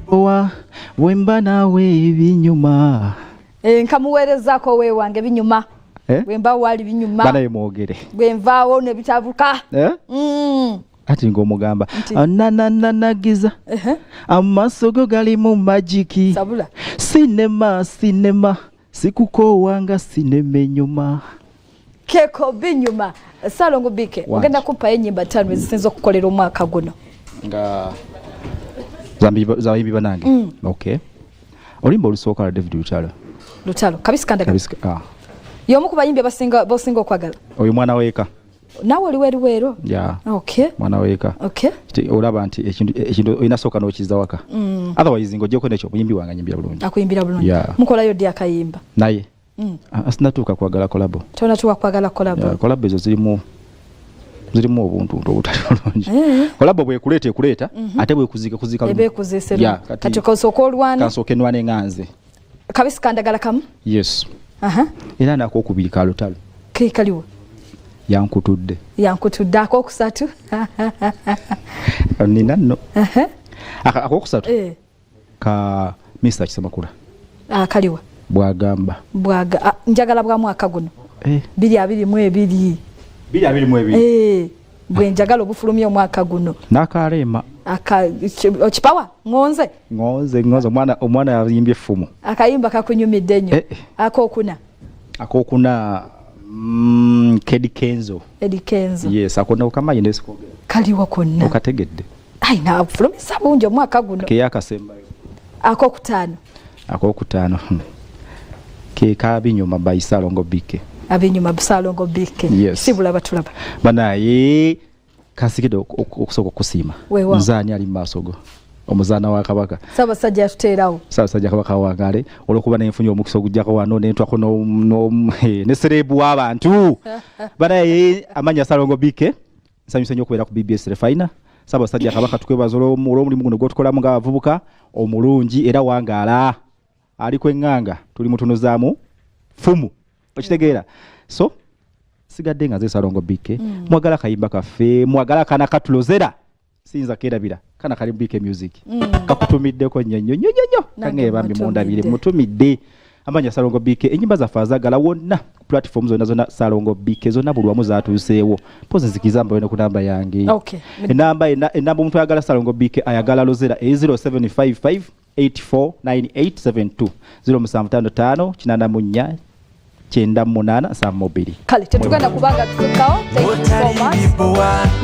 Owa wemba nawe ibinyuma nkamuweerezako wewange binyuma wemba wali binyuma bana yemwogere gwenvaawo ne bitabuka ati ng'omugamba nananagiza amaaso go gali mu magiki sinema sikukowanga sinema enyuma keko binyuma. Ssalongo BK ogenda kumpayo ennyimba 5 ezisinza okukolera omwaka guno nga zambi banange. Okay, olimba olusooka la David Lutalo kabisi y'omu ku bayimbi basinga okwagala oyo mwana weeka naawe oli weriweero. Okay, mwana weeka. Okay, olaba nti ekintu olina sooka n'okiza waka otherwise ng'ogyeko nekyo omuyimbi wange anyimbira bulungi akuyimbira bulungi. Mukolayo ddi akayimba naye asinatuuka kwagala kolabo tonatuuka kwagala kolabo ezo zirimu obuntu obutali bulungi. Kolabo bwekuleeta ate bwekuzika ebeekuzisera kati kasooka olwana kasooka enwana eŋŋanze kabisi kandagala kamu. Yes. Era nakokubiri ka Lutalo kaliwo yankutudde akokusatu nina nno akokusatu ka Mr. Kisamakula kaliwa bwagamba njagala bwa mwaka guno 2022 bwe njagala obufulumya omwaka guno n'akaleema okipawa ngonze omwana yayimbye effumu akayimba kakunyumidde nnyo akokuna Eddie Kenzo. Yes, akona okamanyi nesikogera kaliwa konna okategedde aina fulumisa bungi omwaka guno ke yakasemba akokutaano ke kabinyuma by Ssalongo BK abinyuma Ssalongo BK. Sibula batulaba banaye kasikide okusoka okusiima nzaani ali maasogo omuzaana wa kabaka Ssaabasajja yatuteerawo Ssaabasajja kabaka wangale olwokuba nenfunye omukisa ogujjako wano nentwako ne serebu w'abantu banaye amanya Ssalongo BK nsanyuse nnyo okubeera ku BBS Refiner. Ssaabasajja kabaka tukwebaza olw'omulimu guno gw'otukolamu ng'abavubuka omulungi era wangaala aliko eŋŋanga tuli mutunuzaamu fumu okitegeera so sigadde nga nze Ssalongo BK mwagala kayimba kaffe mwagala kana katulozera sinza kerabira kana kali BK music kakutumiddeko nnyo kangeebambi mundabire mutumidde amanya Ssalongo BK ennyimba zaffe azagala wonna platform zonna Ssalongo BK zonna buli wamu zaatuuseewo pozi zikizamba ne ku namba yange enamba omuntu ayagala Ssalongo BK ayagala lozera 0755 849872 0755 884 98 72 kale tetugenda kubanga tukawo. Thank you so much.